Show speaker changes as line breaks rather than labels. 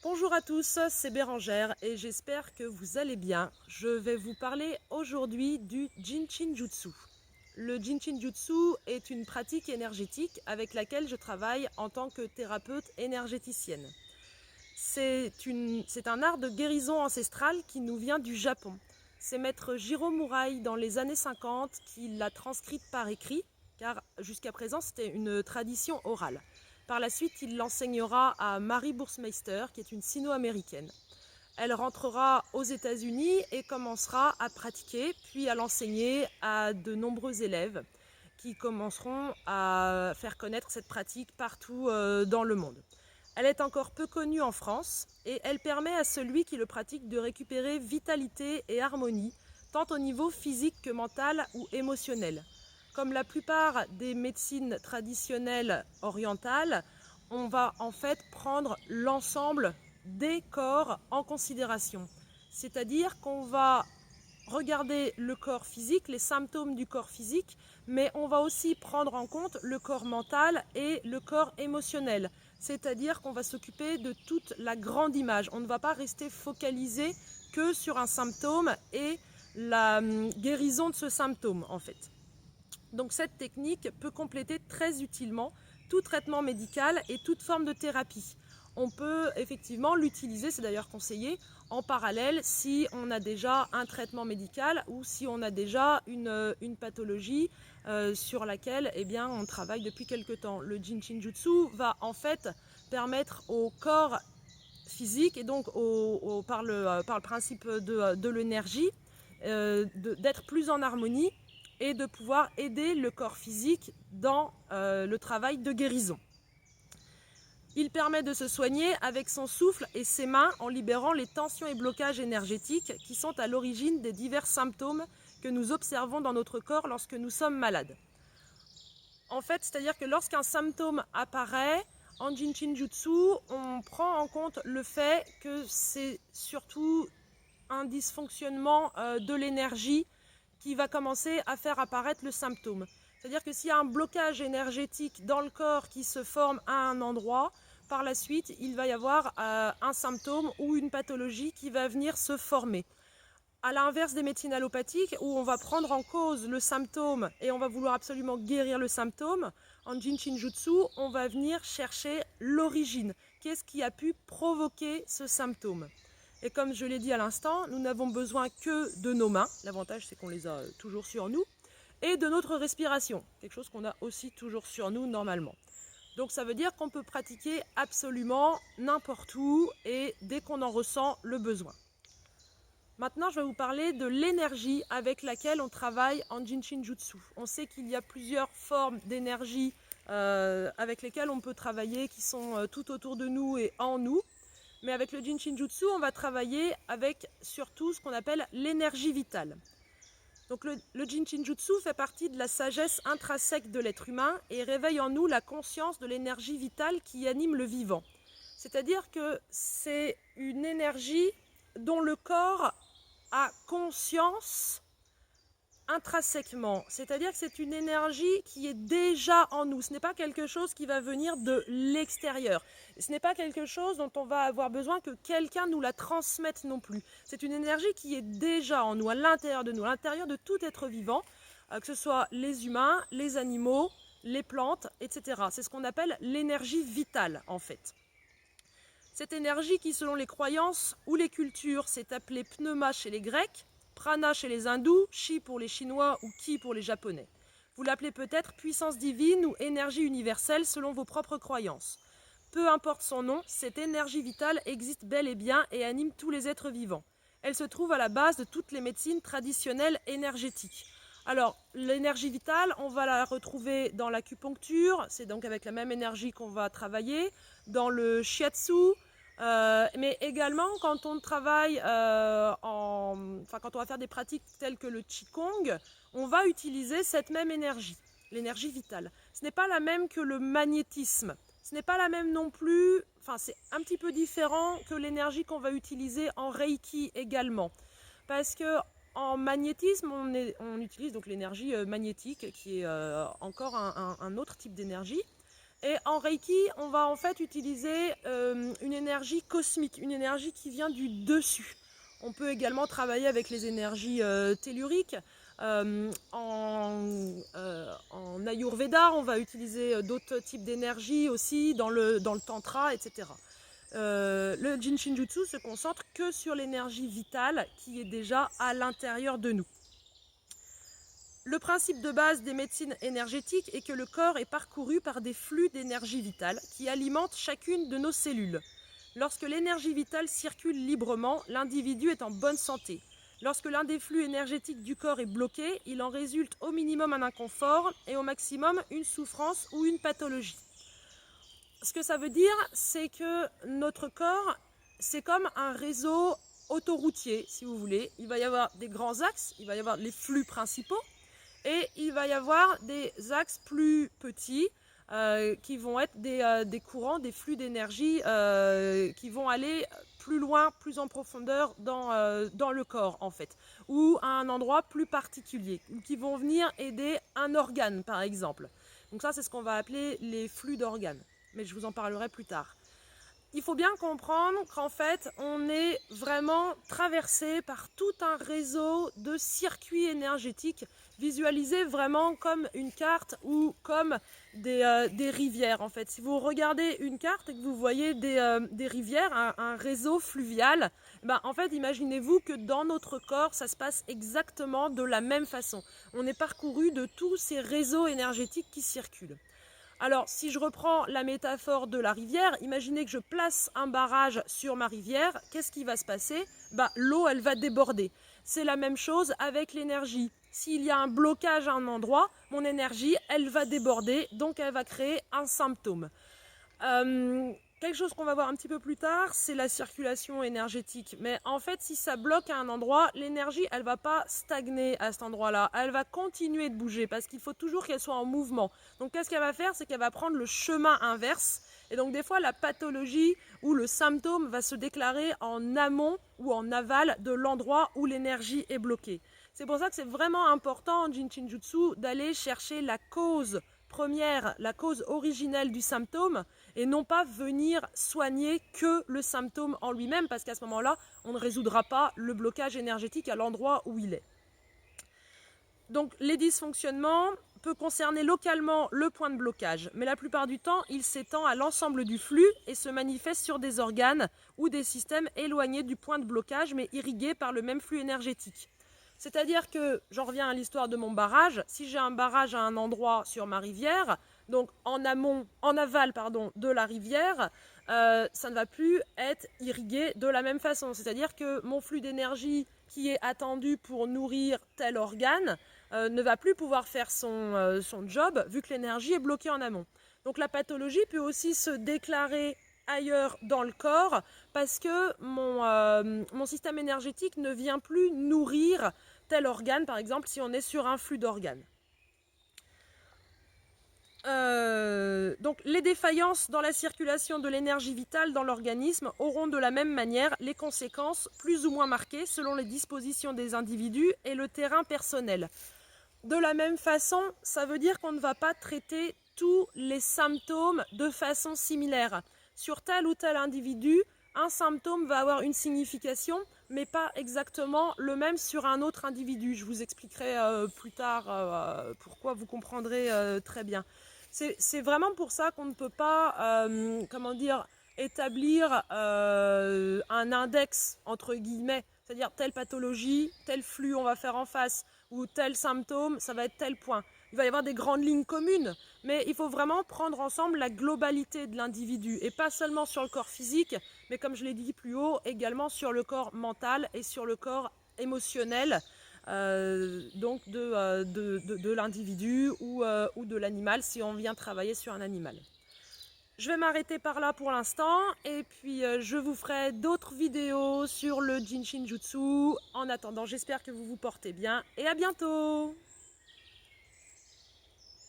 Bonjour à tous, c'est Bérangère et j'espère que vous allez bien. Je vais vous parler aujourd'hui du Jinshin Jutsu. Le Jinshin Jutsu est une pratique énergétique avec laquelle je travaille en tant que thérapeute énergéticienne. C'est un art de guérison ancestrale qui nous vient du Japon. C'est maître Jiro Murai dans les années 50 qui l'a transcrite par écrit, car jusqu'à présent c'était une tradition orale. Par la suite, il l'enseignera à Marie Bursmeister, qui est une sino-américaine. Elle rentrera aux États-Unis et commencera à pratiquer, puis à l'enseigner à de nombreux élèves qui commenceront à faire connaître cette pratique partout dans le monde. Elle est encore peu connue en France et elle permet à celui qui le pratique de récupérer vitalité et harmonie, tant au niveau physique que mental ou émotionnel. Comme la plupart des médecines traditionnelles orientales, on va en fait prendre l'ensemble des corps en considération. C'est-à-dire qu'on va regarder le corps physique, les symptômes du corps physique, mais on va aussi prendre en compte le corps mental et le corps émotionnel. C'est-à-dire qu'on va s'occuper de toute la grande image. On ne va pas rester focalisé que sur un symptôme et la guérison de ce symptôme en fait. Donc cette technique peut compléter très utilement tout traitement médical et toute forme de thérapie. On peut effectivement l'utiliser, c'est d'ailleurs conseillé, en parallèle si on a déjà un traitement médical ou si on a déjà une pathologie sur laquelle on travaille depuis quelque temps. Le Jinshin Jutsu va en fait permettre au corps physique et donc par le principe de l'énergie d'être plus en harmonie et de pouvoir aider le corps physique dans le travail de guérison. Il permet de se soigner avec son souffle et ses mains en libérant les tensions et blocages énergétiques qui sont à l'origine des divers symptômes que nous observons dans notre corps lorsque nous sommes malades. En fait, c'est-à-dire que lorsqu'un symptôme apparaît, en Jinshin Jutsu, on prend en compte le fait que c'est surtout un dysfonctionnement de l'énergie qui va commencer à faire apparaître le symptôme. C'est-à-dire que s'il y a un blocage énergétique dans le corps qui se forme à un endroit, par la suite, il va y avoir un symptôme ou une pathologie qui va venir se former. À l'inverse des médecines allopathiques, où on va prendre en cause le symptôme et on va vouloir absolument guérir le symptôme, en Jinshin Jutsu, on va venir chercher l'origine. Qu'est-ce qui a pu provoquer ce symptôme ? Et comme je l'ai dit à l'instant, nous n'avons besoin que de nos mains. L'avantage, c'est qu'on les a toujours sur nous. Et de notre respiration, quelque chose qu'on a aussi toujours sur nous normalement. Donc ça veut dire qu'on peut pratiquer absolument n'importe où et dès qu'on en ressent le besoin. Maintenant, je vais vous parler de l'énergie avec laquelle on travaille en Jinshin Jutsu. On sait qu'il y a plusieurs formes d'énergie avec lesquelles on peut travailler, qui sont tout autour de nous et en nous. Mais avec le Jinshin Jutsu, on va travailler avec surtout ce qu'on appelle l'énergie vitale. Donc le Jinshin Jutsu fait partie de la sagesse intrinsèque de l'être humain et réveille en nous la conscience de l'énergie vitale qui anime le vivant. C'est-à-dire que c'est une énergie dont le corps a conscience intrinsèquement. C'est-à-dire que c'est une énergie qui est déjà en nous. Ce n'est pas quelque chose qui va venir de l'extérieur. Ce n'est pas quelque chose dont on va avoir besoin que quelqu'un nous la transmette non plus. C'est une énergie qui est déjà en nous, à l'intérieur de nous, à l'intérieur de tout être vivant, que ce soit les humains, les animaux, les plantes, etc. C'est ce qu'on appelle l'énergie vitale, en fait. Cette énergie qui, selon les croyances ou les cultures, s'est appelée pneuma chez les Grecs, prana chez les hindous, chi pour les chinois ou ki pour les japonais. Vous l'appelez peut-être puissance divine ou énergie universelle selon vos propres croyances. Peu importe son nom, cette énergie vitale existe bel et bien et anime tous les êtres vivants. Elle se trouve à la base de toutes les médecines traditionnelles énergétiques. Alors, l'énergie vitale, on va la retrouver dans l'acupuncture, c'est donc avec la même énergie qu'on va travailler, dans le shiatsu, mais également quand on travaille, quand on va faire des pratiques telles que le qigong, on va utiliser cette même énergie, l'énergie vitale. Ce n'est pas la même que le magnétisme. Ce n'est pas la même non plus, c'est un petit peu différent que l'énergie qu'on va utiliser en Reiki également. Parce que en magnétisme, on utilise donc l'énergie magnétique, qui est encore un autre type d'énergie. Et en Reiki, on va en fait utiliser une énergie énergie cosmique, une énergie qui vient du dessus. On peut également travailler avec les énergies telluriques. En Ayurveda, on va utiliser d'autres types d'énergie aussi, dans le tantra, etc. Le Jin Shin Jutsu se concentre que sur l'énergie vitale qui est déjà à l'intérieur de nous. Le principe de base des médecines énergétiques est que le corps est parcouru par des flux d'énergie vitale qui alimentent chacune de nos cellules. Lorsque l'énergie vitale circule librement, l'individu est en bonne santé. Lorsque l'un des flux énergétiques du corps est bloqué, il en résulte au minimum un inconfort et au maximum une souffrance ou une pathologie. Ce que ça veut dire, c'est que notre corps, c'est comme un réseau autoroutier, si vous voulez. Il va y avoir des grands axes, il va y avoir les flux principaux, et il va y avoir des axes plus petits qui vont être des courants, des flux d'énergie qui vont aller plus loin, plus en profondeur dans le corps en fait, ou à un endroit plus particulier, ou qui vont venir aider un organe par exemple. Donc ça, c'est ce qu'on va appeler les flux d'organes, mais je vous en parlerai plus tard. Il faut bien comprendre qu'en fait, on est vraiment traversé par tout un réseau de circuits énergétiques, visualisés vraiment comme une carte ou comme des rivières. En fait, si vous regardez une carte et que vous voyez des rivières, un réseau fluvial, ben, en fait, imaginez-vous que dans notre corps, ça se passe exactement de la même façon. On est parcouru de tous ces réseaux énergétiques qui circulent. Alors, si je reprends la métaphore de la rivière, imaginez que je place un barrage sur ma rivière. Qu'est-ce qui va se passer ? L'eau, elle va déborder. C'est la même chose avec l'énergie. S'il y a un blocage à un endroit, mon énergie, elle va déborder, donc elle va créer un symptôme. Quelque chose qu'on va voir un petit peu plus tard, c'est la circulation énergétique. Mais en fait, si ça bloque à un endroit, l'énergie, elle ne va pas stagner à cet endroit-là. Elle va continuer de bouger parce qu'il faut toujours qu'elle soit en mouvement. Donc, qu'est-ce qu'elle va faire ? C'est qu'elle va prendre le chemin inverse. Et donc, des fois, la pathologie ou le symptôme va se déclarer en amont ou en aval de l'endroit où l'énergie est bloquée. C'est pour ça que c'est vraiment important en Jin Shin Jutsu d'aller chercher la cause première, la cause originelle du symptôme, et non pas venir soigner que le symptôme en lui-même, parce qu'à ce moment-là, on ne résoudra pas le blocage énergétique à l'endroit où il est. Donc les dysfonctionnements peuvent concerner localement le point de blocage, mais la plupart du temps, il s'étend à l'ensemble du flux et se manifeste sur des organes ou des systèmes éloignés du point de blocage, mais irrigués par le même flux énergétique. C'est-à-dire que, j'en reviens à l'histoire de mon barrage, si j'ai un barrage à un endroit sur ma rivière, donc en aval de la rivière, ça ne va plus être irrigué de la même façon. C'est-à-dire que mon flux d'énergie qui est attendu pour nourrir tel organe ne va plus pouvoir faire son job vu que l'énergie est bloquée en amont. Donc la pathologie peut aussi se déclarer ailleurs dans le corps parce que mon système énergétique ne vient plus nourrir tel organe, par exemple si on est sur un flux d'organes. Donc les défaillances dans la circulation de l'énergie vitale dans l'organisme auront de la même manière les conséquences plus ou moins marquées selon les dispositions des individus et le terrain personnel. De la même façon, ça veut dire qu'on ne va pas traiter tous les symptômes de façon similaire. Sur tel ou tel individu, un symptôme va avoir une signification, mais pas exactement le même sur un autre individu. Je vous expliquerai plus tard pourquoi, vous comprendrez très bien. C'est vraiment pour ça qu'on ne peut pas, établir un index, entre guillemets, c'est-à-dire telle pathologie, tel flux on va faire en face, ou tel symptôme, ça va être tel point. Il va y avoir des grandes lignes communes, mais il faut vraiment prendre ensemble la globalité de l'individu, et pas seulement sur le corps physique, mais comme je l'ai dit plus haut, également sur le corps mental et sur le corps émotionnel, donc de l'individu ou de l'animal si on vient travailler sur un animal. Je vais m'arrêter par là pour l'instant et puis je vous ferai d'autres vidéos sur le Jin Shin Jutsu. En attendant, j'espère que vous vous portez bien et à bientôt!